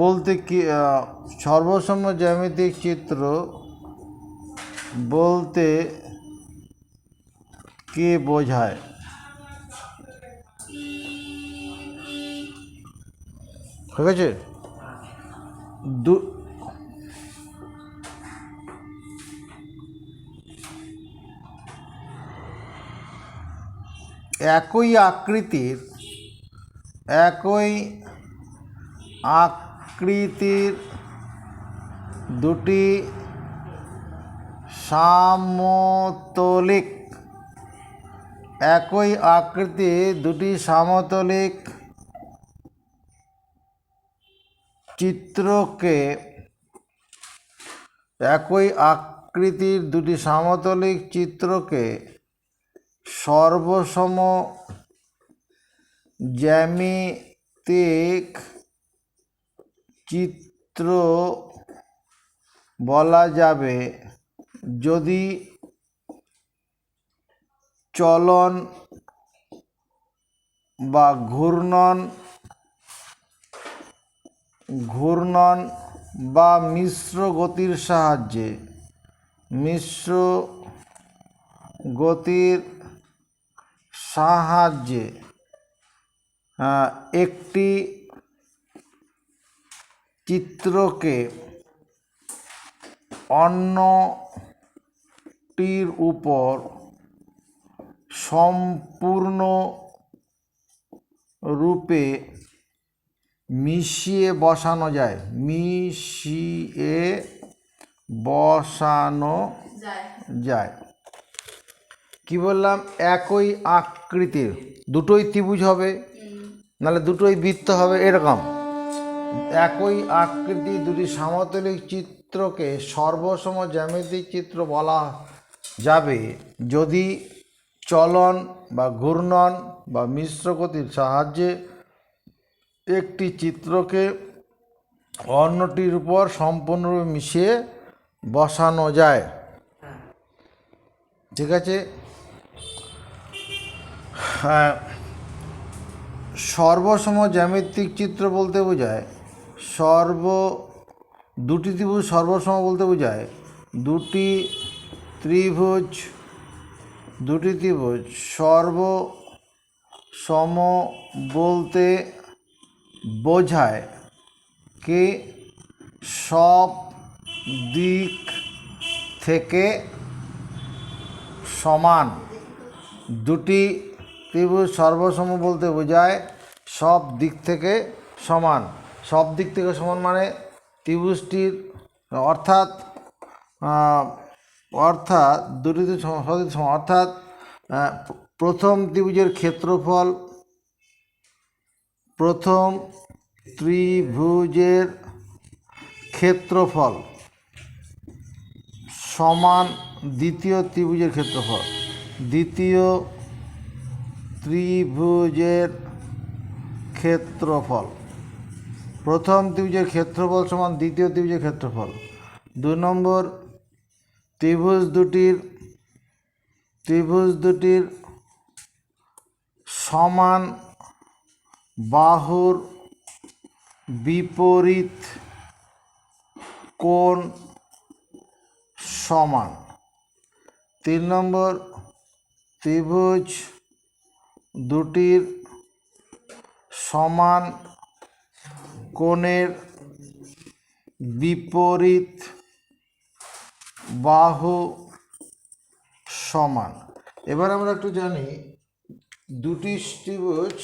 বলতে কি সর্বসম জ্যামিতিক চিত্র বলতে কে বোঝায়? ঠিক আছে, একই আকৃতির দুটি সমতলিক চিত্রকে সর্বসম জ্যামিতিক চিত্র বলা যাবে যদি চলন বা ঘূর্ণন বা মিশ্র গতির সাহায্যে একটি চিত্রকে অন্যটির উপর সম্পূর্ণরূপে মিশিয়ে বসানো যায়। কি বললাম? একই আকৃতির দুটোই ত্রিভুজ হবে, নাহলে দুটোই বৃত্ত হবে, এরকম একই আকৃতির দুটি সমতলিক চিত্রকে সর্বসম জ্যামিতিক চিত্র বলা যাবে যদি চলন বা ঘূর্ণন বা মিশ্র গতির সাহায্যে একটি চিত্রকে অন্যটির উপর সম্পূর্ণরূপে মিশিয়ে বসানো যায়। ঠিক আছে, সর্বসম জ্যামিতিক চিত্র বলতে বোঝায় দুটি ত্রিভুজ সর্বসম বলতে বোঝায় দুটি ত্রিভুজ সর্বসম বলতে বোঝায় কি সব দিক থেকে সমান। দুটি ত্রিভুজ সর্বসম বলতে বোঝায় সব দিক থেকে সমান। সব দিক থেকে সমান মানে ত্রিভুজটির অর্থাৎ দুটি সমান, অর্থাৎ প্রথম ত্রিভুজের ক্ষেত্রফল সমান দ্বিতীয় ত্রিভুজের ক্ষেত্রফল। প্রথম ত্রিভুজের ক্ষেত্রফল সমান দ্বিতীয় ত্রিভুজের ক্ষেত্রফল। 2 নম্বর, ত্রিভুজ দুটির সমান বাহুর বিপরীত কোণ সমান। 3 নম্বর, ত্রিভুজ দুটির সমান কোণের বিপরীত বাহু সমান। এবার আমরা একটু জানি দুটি ত্রিভুজ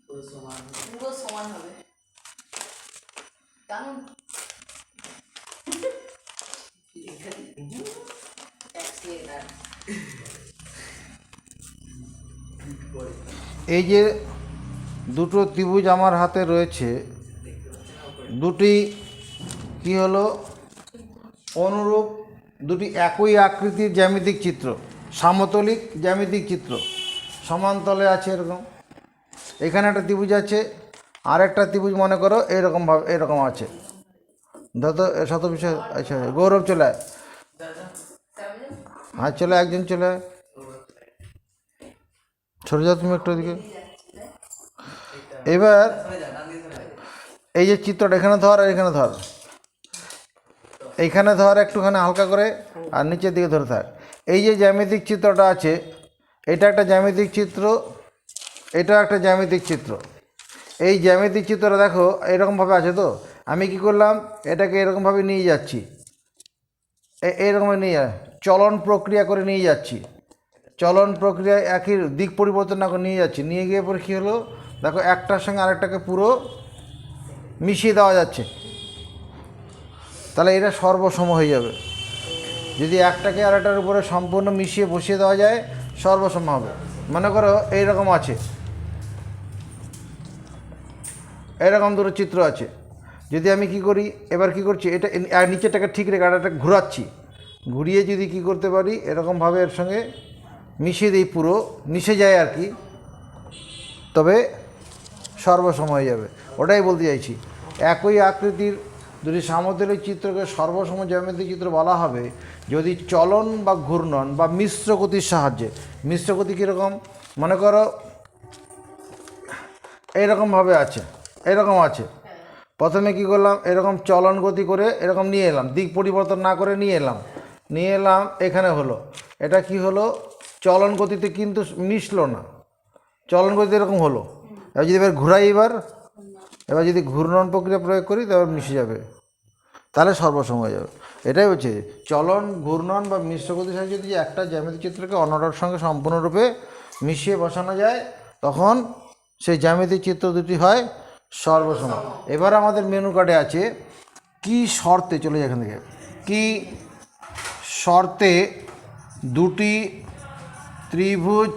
পুরো সমান হবে কারণ এই যে দুটো ত্রিভুজ আমার হাতে রয়েছে, দুটি কি হলো অনুরূপ, দুটি একই আকৃতির জ্যামিতিক চিত্র, সমতলিক জ্যামিতিক চিত্র, সমান্তলে আছে এরকম। এখানে একটা ত্রিভুজ আছে, আর একটা ত্রিভুজ মনে করো এরকমভাবে এরকম আছে। যত শত বিষয় আচ্ছা গৌরব চলে আয়, হ্যাঁ চলে একজন চলে আয়, সরে যাও তুমি একটু ওদিকে। এবার এই যে চিত্রটা এখানে ধর আর এখানে ধর, এইখানে ধর একটুখানি হালকা করে, আর নিচের দিকে ধরে থাক। এই যে জ্যামিতিক চিত্রটা আছে, এটা একটা জ্যামিতিক চিত্র, এটা একটা জ্যামিতিক চিত্র। এই জ্যামিতিক চিত্রটা দেখো এরকমভাবে আছে, তো আমি কি করলাম এটাকে এরকমভাবে নিয়ে যাচ্ছি, এইরকমভাবে নিয়ে চলন প্রক্রিয়া করে নিয়ে যাচ্ছি, চলন প্রক্রিয়ায় একই দিক পরিবর্তন না করে নিয়ে যাচ্ছি। নিয়ে গিয়ে পরে কী হলো দেখো, একটার সঙ্গে আরেকটাকে পুরো মিশিয়ে দেওয়া যাচ্ছে, তাহলে এটা সর্বসম হয়ে যাবে। যদি একটাকে আরেকটার উপরে সম্পূর্ণ মিশিয়ে বসিয়ে দেওয়া যায় সর্বসম হবে। মনে করো এইরকম আছে, এরকম দুটো চিত্র আছে, যদি আমি কি করি এবার কি করছি, এটা নিচেরটাকে ঠিক রেখে আরেকটা ঘোরাচ্ছি, ঘুরিয়ে যদি কি করতে পারি এরকমভাবে এর সঙ্গে মিশিয়ে দিই, পুরো মিশে যায় আর কি, তবে সর্বসম হয়ে যাবে। ওটাই বলতে চাইছি, একই আকৃতির দুটি সমতলের চিত্রকে সর্বসম জ্যামিতিক চিত্র বলা হবে যদি চলন বা ঘূর্ণন বা মিশ্র গতির সাহায্যে। মিশ্র গতি কীরকম, মনে করো এইরকমভাবে আছে, এরকম আছে, প্রথমে কি করলাম এরকম চলন গতি করে এরকম নিয়ে এলাম, দিক পরিবর্তন না করে নিয়ে এলাম, এখানে হলো, এটা কি হলো চলন গতিতে কিন্তু মিশলো না, চলন গতিতে এরকম হলো। এবার যদি এবার ঘুরাই, এবার যদি ঘূর্ণন প্রক্রিয়া প্রয়োগ করি তারপর মিশে যাবে, তাহলে সর্বসম হয়ে যাবে। এটাই হচ্ছে চলন, ঘূর্ণন বা মিশ্র গতির সাহায্যে যদি একটা জ্যামিতিক চিত্রকে অন্যটার সঙ্গে সম্পূর্ণরূপে মিশিয়ে বসানো যায় তখন সেই জ্যামিতিক চিত্র দুটি হয় সর্বসম। এবার আমাদের মেনু কার্ডে আছে কি শর্তে, চলে যায় এখান থেকে, কি শর্তে দুটি ত্রিভুজ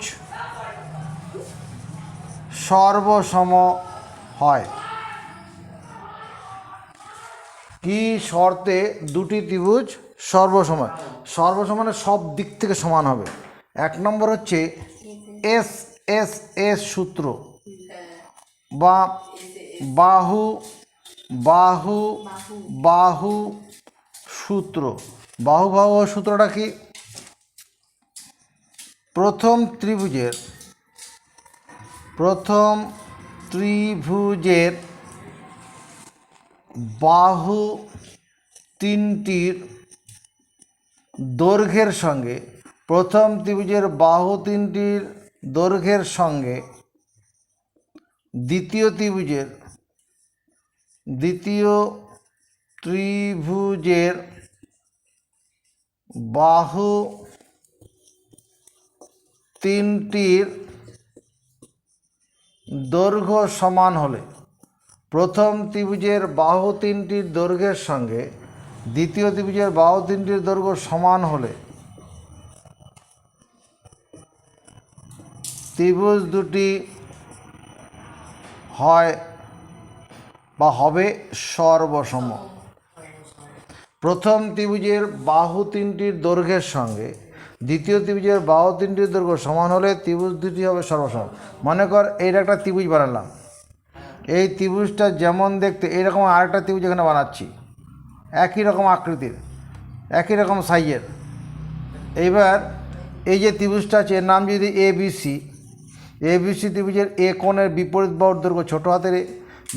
সর্বসম হয়। কি শর্তে দুটি ত্রিভুজ সর্বসম, সর্বসম মানে সব দিক থেকে সমান হবে। এক নম্বর হচ্ছে এস এস এস সূত্র বা বাহু বাহু বাহু সূত্র। বাহু বাহু সূত্রটা কি, প্রথম ত্রিভুজের বাহু তিনটির দৈর্ঘ্যের সঙ্গে, প্রথম ত্রিভুজের বাহু তিনটির দৈর্ঘ্যের সঙ্গে দ্বিতীয় ত্রিভুজের বাহু তিনটির দৈর্ঘ্য সমান হলে, প্রথম ত্রিভুজের বাহু তিনটির দৈর্ঘ্যের সঙ্গে দ্বিতীয় ত্রিভুজের বাহু তিনটির দৈর্ঘ্য সমান হলে ত্রিভুজ দুটি হয় বা হবে সর্বসম। প্রথম ত্রিভুজের বাহু তিনটির দৈর্ঘ্যের সঙ্গে দ্বিতীয় ত্রিভুজের বাহু তিনটির দৈর্ঘ্য সমান হলে ত্রিভুজ দুটি হবে সর্বসম। মনে কর এইটা একটা ত্রিভুজ বানালাম, এই ত্রিভুজটা যেমন দেখতে এইরকম আরেকটা ত্রিভুজ এখানে বানাচ্ছি, একই রকম আকৃতির, একই রকম সাইজের। এইবার এই যে ত্রিভুজটা আছে এর নাম যদি এবিসি ত্রিভুজের এ কোণের বিপরীত বাহুর দৈর্ঘ্য ছোটো হাতের এ,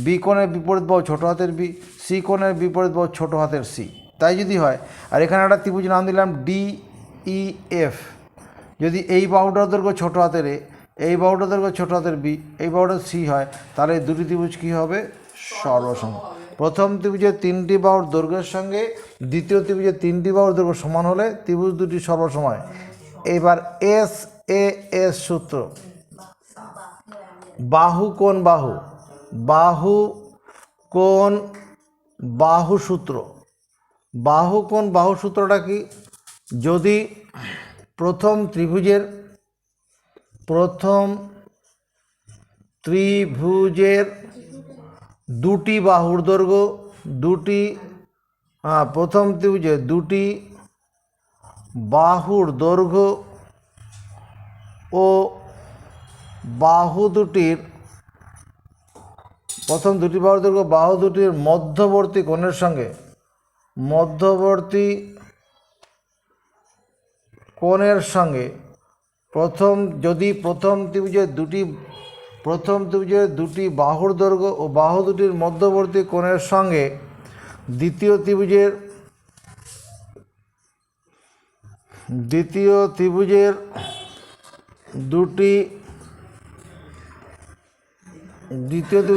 বি কোণের বিপরীত বাহু ছোটো হাতের বি, সি কোণের বিপরীত বাহু ছোটো হাতের সি, তাই যদি হয়। আর এখানে একটা ত্রিভুজ নাম দিলাম ডিইএফ, যদি এই বাহুটার দৈর্ঘ্য ছোটো হাতের এ, এই বাহুটার দৈর্ঘ্য ছোটো হাতের বি, এই বাহুটার সি হয়, তাহলে দুটি ত্রিভুজ কী হবে সর্বসম। প্রথম ত্রিভুজের 3টি বাহুর দৈর্ঘ্যের সঙ্গে দ্বিতীয় ত্রিভুজের 3টি বাহুর দৈর্ঘ্য সমান হলে ত্রিভুজ দুটি সর্বসময়। এবার এস এ এস সূত্র, বাহু কোণ বাহু, বাহু কোণ বাহু সূত্র। বাহু কোণ বাহু সূত্রটা কি? যদি প্রথম ত্রিভুজের দুটি বাহুর দৈর্ঘ্য প্রথম ত্রিভুজের দুটি বাহুর দৈর্ঘ্য ও বাহু দুটির প্রথম দুটি বাহুর দৈর্ঘ্য বাহু দুটির মধ্যবর্তী কোণের সঙ্গে যদি প্রথম ত্রিভুজের দুটি বাহুর দৈর্ঘ্য ও বাহু দুটির মধ্যবর্তী কোণের সঙ্গে দ্বিতীয় ত্রিভুজের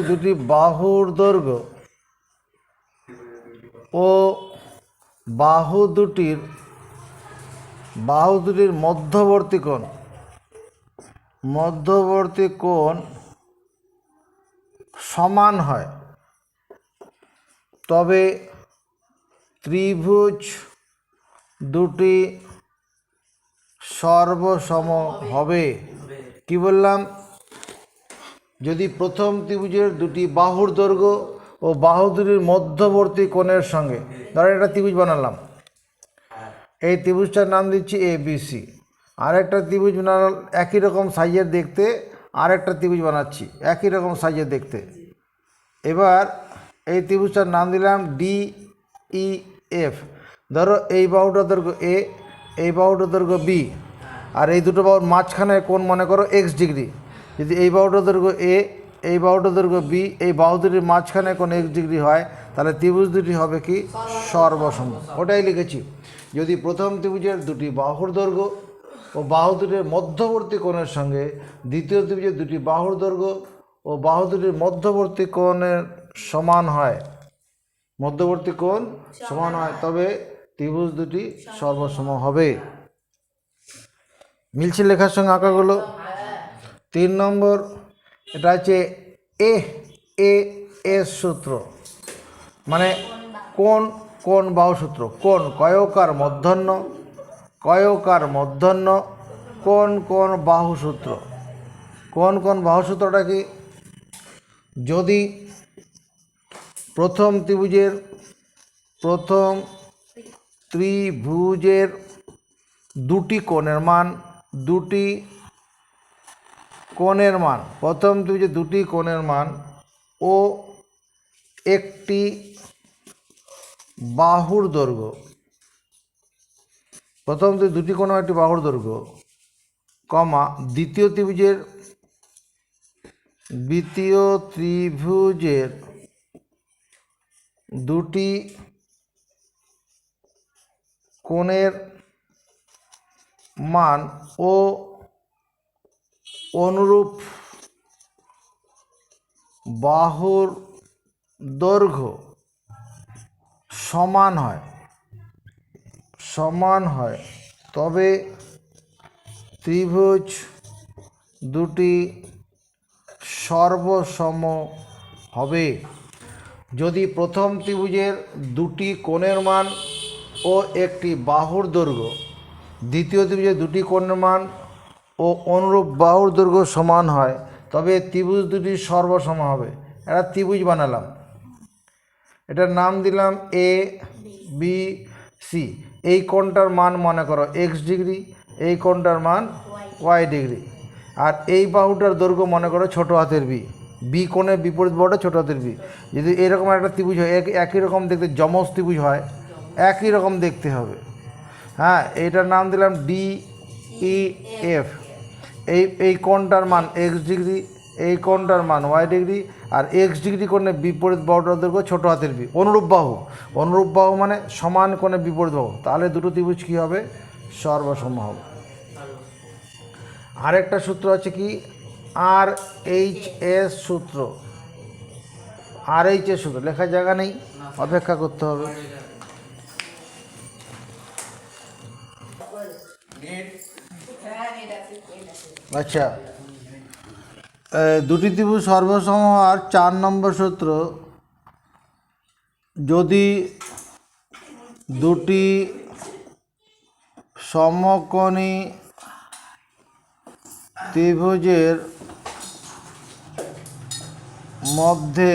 দুটি বাহুর দৈর্ঘ্য ও বাহু দুটির মধ্যবর্তী কোণ সমান হয়, তবে ত্রিভুজ দুটি সর্বসম হবে। কি বললাম? যদি প্রথম ত্রিভুজের দুটি বাহুর দৈর্ঘ্য ও বাহু দুটির মধ্যবর্তী কোণের সঙ্গে, ধরো একটা ত্রিভুজ বানালাম, এই ত্রিভুজটার নাম দিচ্ছি ABC। আরেকটা ত্রিভুজ বানালাম একই রকম সাইজের দেখতে, আরেকটা ত্রিভুজ বানাচ্ছি একই রকম সাইজের দেখতে। এবার এই ত্রিভুজটার নাম দিলাম DEF। ধরো এই বাহুটার দৈর্ঘ্য A, এই বাহুটার দৈর্ঘ্য B, আর এই দুটো বাহুর মাঝখানে কোণ মনে করো X ডিগ্রি। যদি এই বাহুটার দৈর্ঘ্য A, এই বাহুটার দৈর্ঘ্য B, এই বাহু দুটির মাঝখানে কোণ X ডিগ্রি হয়, তাহলে ত্রিভুজ দুটি হবে কি? সর্বসম। ওটাই লিখেছি। যদি প্রথম ত্রিভুজের দুটি বাহুর দৈর্ঘ্য ও বাহু দুটির মধ্যবর্তী কোণের সঙ্গে দ্বিতীয় ত্রিভুজের দুটি বাহুর দৈর্ঘ্য ও বাহু দুটির মধ্যবর্তী কোণের সমান হয়, তবে ত্রিভুজ দুটি সর্বসম হবে। মিলছে লেখার সঙ্গে আঁকাগুলো? 3 নম্বর, এটা হচ্ছে AAS সূত্র, মানে কোণ বাহু সূত্র। কোণ কয়কার মূর্ধন্য, কোণ বাহু সূত্র। কোণ বাহু সূত্রটা কি? যদি প্রথম ত্রিভুজের দুটি কোণের মান প্রথম ত্রিভুজের দুটি কোণের মান ও একটি বাহুর দৈর্ঘ্য, প্রথম দুটি কোণ একটি বাহুর দৈর্ঘ্য, দ্বিতীয় ত্রিভুজের দুটি কোণের মান ও অনুরূপ বাহুর দৈর্ঘ্য সমান হয়, তবে ত্রিভুজ দুটি সর্বসম হবে। যদি প্রথম ত্রিভুজের দুটি কোণের মান ও একটি বাহুর দৈর্ঘ্য দ্বিতীয় ত্রিভুজের দুটি কোণের মান ও অনুরূপ বাহুর দৈর্ঘ্য সমান হয়, তবে ত্রিভুজ দুটি সর্বসম হবে। একটা ত্রিভুজ বানালাম, এটার নাম দিলাম ABC। এই কোণটার মান মনে করো X ডিগ্রি, এই কোণটার মান Y ডিগ্রি, আর এই বাহুটার দৈর্ঘ্য মনে করো ছোট হাতের B কোণের বিপরীত বাহুটা ছোট হাতের B। যদি এরকম একটা ত্রিভুজ হয়, একই রকম দেখতে যমজ ত্রিভুজ হয়, একই রকম দেখতে হবে। হ্যাঁ, এইটার নাম দিলাম DEF। এই কোণটার মান X ডিগ্রি, এই কোণটার মান Y ডিগ্রি, আর X ডিগ্রি কোণের বিপরীত বাহুটার দৈর্ঘ্য ছোট হাতের B। অনুরূপ বাহু মানে সমান কোণের বিপরীত বাহু, তাহলে দুটো ত্রিভুজ কী হবে? সর্বসম হবে। আরেকটা সূত্র আছে কি? RHS সূত্র। আর এইচের সূত্র লেখার জায়গা নেই, অপেক্ষা করতে হবে। আচ্ছা, দুটি ত্রিভুজ সর্বসম হওয়ার 4 নম্বর সূত্র, যদি দুটি সমকোণী ত্রিভুজের মধ্যে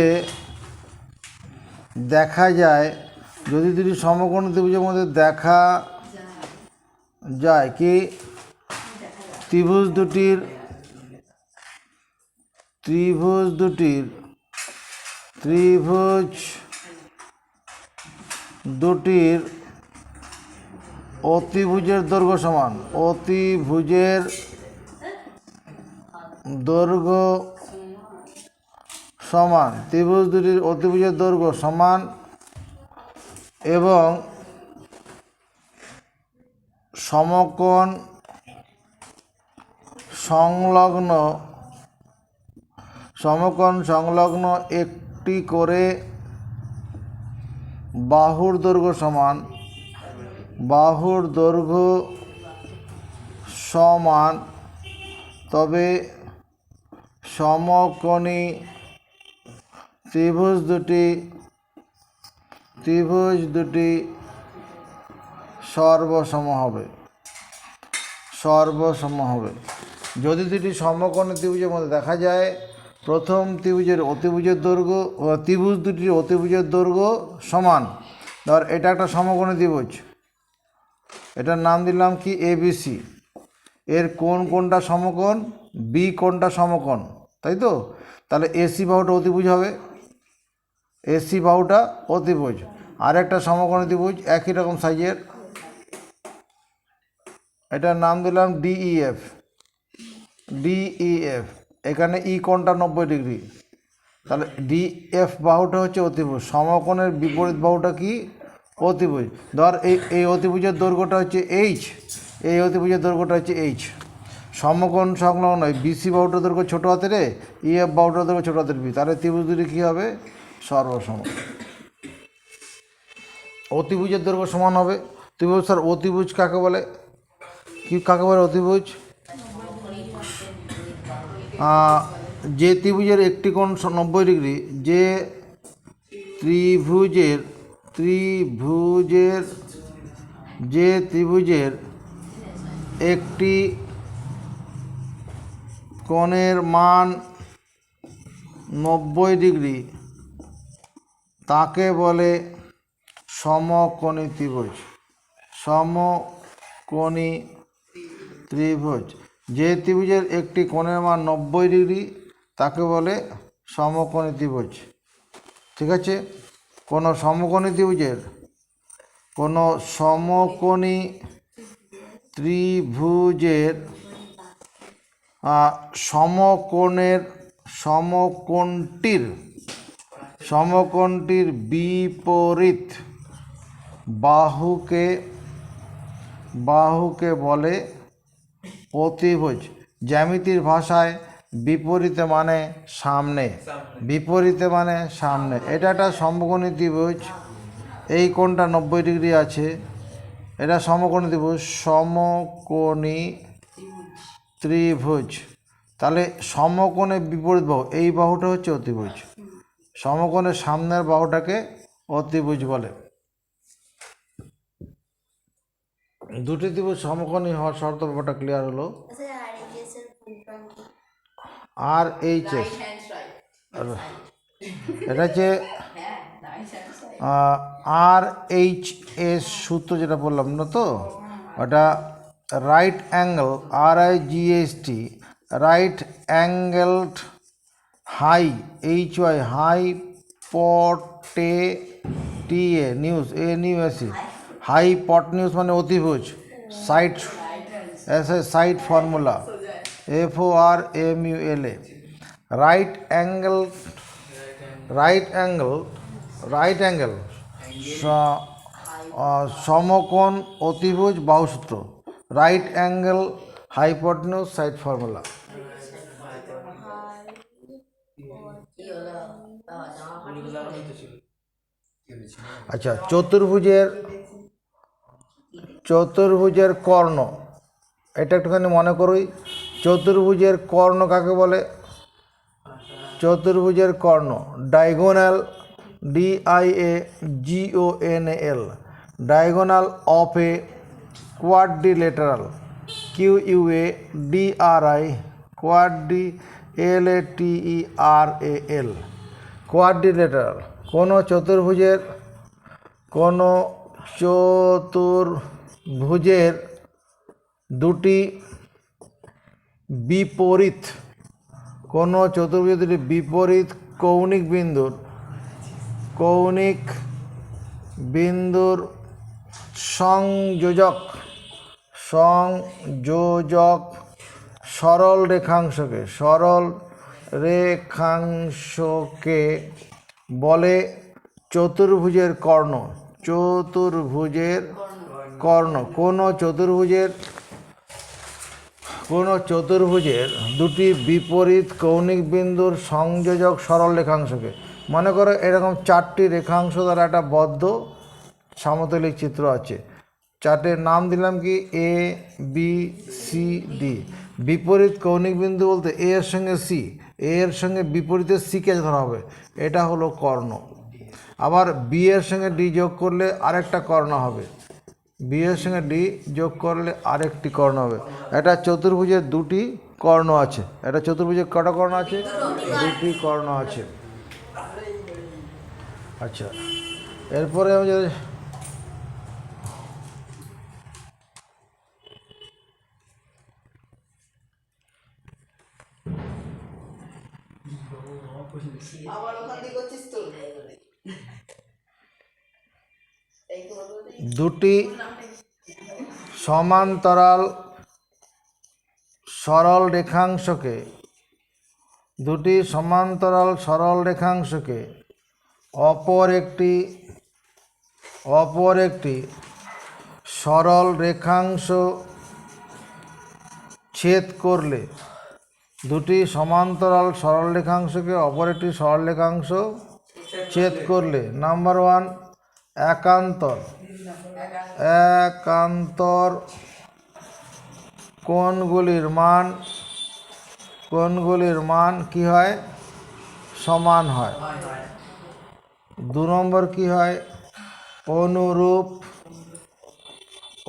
দেখা যায়, যদি দুটি সমকোণী ত্রিভুজের মধ্যে দেখা যায় কি ত্রিভুজ দুটির অতিভুজের দৈর্ঘ্য সমান, অতিভুজের দৈর্ঘ্য সমান, ত্রিভুজ দুটির অতিভুজের দৈর্ঘ্য সমান এবং সমকোণ সংলগ্ন একটি করে বাহুর দৈর্ঘ্য সমান, তবে সমকোণী ত্রিভুজ দুটি সর্বসম হবে। যদি দুটি সমকোণী ত্রিভুজের মধ্যে দেখা যায়, প্রথম ত্রিভুজ দুটির অতিভুজের দৈর্ঘ্য সমান। ধর এটা একটা সমকোণী ত্রিভুজ, এটার নাম দিলাম কি ABC। এর কোনটা সমকোণ, বি কোনটা সমকোণ, তাই তো? তাহলে AC বাহুটা অতিভুজ হবে, AC বাহুটা অতিভুজ। আর একটা সমকোণী ত্রিভুজ একই রকম সাইজের, এটার নাম দিলাম DEF। এখানে ই কোণটা 90 ডিগ্রি, তাহলে DF বাহুটা হচ্ছে অতিভুজ। সমকোণের বিপরীত বাহুটা কি? অতিভুজ। ধর এই অতিভুজের দৈর্ঘ্যটা হচ্ছে H, এই অতিভুজের দৈর্ঘ্যটা হচ্ছে H। সমকোণ সংলগ্ন নয়, BC বাহুটার দৈর্ঘ্য ছোট হাতের এ, EF বাহুটার দৈর্ঘ্য ছোট হাতের বি, তাহলে ত্রিভুজ দুটি কী হবে? সর্বসম। অতিভুজের দৈর্ঘ্য সমান হবে। ত্রিভুজ স্যার অতিভুজ কাকে বলে? অতিভুজ? যে ত্রিভুজের একটি কোণ 90 ডিগ্রি, যে ত্রিভুজের একটি কোণের মান 90 ডিগ্রি তাকে বলে সমকোণী ত্রিভুজ। যে ত্রিভুজের একটি কোণের মান 90 ডিগ্রি তাকে বলে সমকোণী ত্রিভুজ। ঠিক আছে? কোনো সমকোণী ত্রিভুজের সমকোণটির বিপরীত বাহুকে বলে অতিভুজ। জ্যামিতির ভাষায় বিপরীতে মানে সামনে, এটা একটা সমকোণী ত্রিভুজ, এই কোণটা 90 ডিগ্রি আছে, এটা সমকোণী ত্রিভুজ। তাহলে সমকোণের বিপরীত বাহু, এই বাহুটা হচ্ছে অতিভুজ। সমকোণের সামনের বাহুটাকে অতিভুজ বলে। দুটি ত্রিভুজ সমকোণী হওয়ার শর্ত, ব্যাপারটা ক্লিয়ার হলো। RHS এটা হচ্ছে RHS সূত্র যেটা বললাম না তো, ওটা right angle, RIGST, right angled hypotenuse, hypotenuse মানে অতিভুজ, side formula FORMULA। Right angle সমকোণ অতিভুজ বাহুসূত্র, right angle hypotenuse side formula. আচ্ছা, চতুর্ভুজের কর্ণ, এটা একটুখানি মনে করুই। চতুর্ভুজের কর্ণ কাকে বলে? চতুর্ভুজের কর্ণ diagonal, DIAGONAL, diagonal of a quadrilateral, QUADRI, QUADRILATERAL, quadrilateral. কোনো চতুর্ভুজের দুটি বিপরীত, কোনো চতুর্ভুজের দুটি বিপরীত কৌণিক বিন্দুর সংযোজক সরল রেখাংশকে বলে চতুর্ভুজের কর্ণ। কোনো চতুর্ভুজের দুটি বিপরীত কৌণিক বিন্দুর সংযোজক সরল রেখাংশকে, মনে করো এরকম 4টি রেখাংশ দ্বারা একটা বদ্ধ সমতলিক চিত্র আছে। 4টের নাম দিলাম কি? ABCD। বিপরীত কৌণিক বিন্দু বলতে এ এর সঙ্গে সি, এর সঙ্গে বিপরীতে সিকে ধরা হবে, এটা হলো কর্ণ। আবার বি এর সঙ্গে ডি যোগ করলে আরেকটা কর্ণ হবে, বি এর সঙ্গে ডি যোগ করলে আরেকটি কর্ণ হবে। এটা চতুর্ভুজের দুটি কর্ণ আছে। এটা চতুর্ভুজের কটা কর্ণ আছে? দুটি কর্ণ আছে। আচ্ছা, এরপরে আমি যদি দুটি সমান্তরাল সরল রেখাংশকে অপর একটি সরল রেখাংশ ছেদ করলে, দুটি সমান্তরাল সরল রেখাংশকে অপর একটি সরল রেখাংশ ছেদ করলে, নাম্বার 1 একান্তর কোণগুলির মান কি হয়? সমান হয়। 2 নম্বর কি হয়?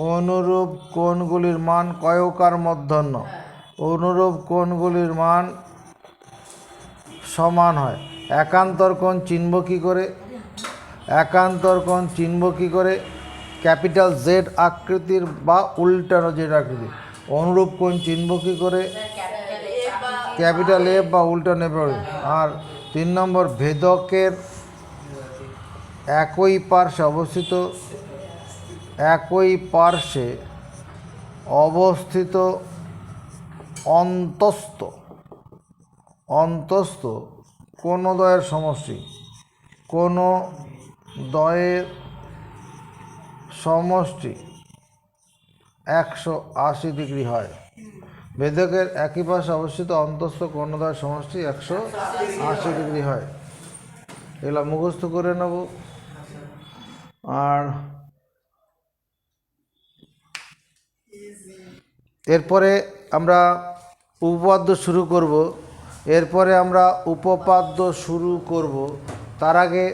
অনুরূপ কোণগুলির মান কয়কার মূর্ধন্য, অনুরূপ কোণগুলির মান সমান হয়। একান্তর কোণ চিনব কি করে? ক্যাপিটাল Z আকৃতির বা উল্টানো Z আকৃতি। অনুরূপ কোণ চিনব কি করে? ক্যাপিটাল F বা উল্টানো F। আর 3 নম্বর, ভেদকের একই পার্শ্বে অবস্থিত অন্তস্থ কোণদ্বয়ের সমষ্টি 180 ডিগ্রি হয়। ভেদকের একই পাশে অবস্থিত অন্তস্থ কোণদ্বয়ের সমষ্টি 180 ডিগ্রি হয়। এগুলো মুখস্থ করে নেব। আর এরপরে আমরা উপপাদ্য শুরু করব। তার আগে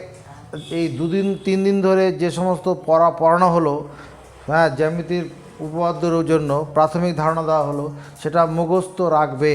এই 2-3 দিন ধরে যে সমস্ত পড়ানো হলো, জ্যামিতির উপপাদ্যর জন্য প্রাথমিক ধারণা দেওয়া হলো, সেটা মুখস্থ রাখবে।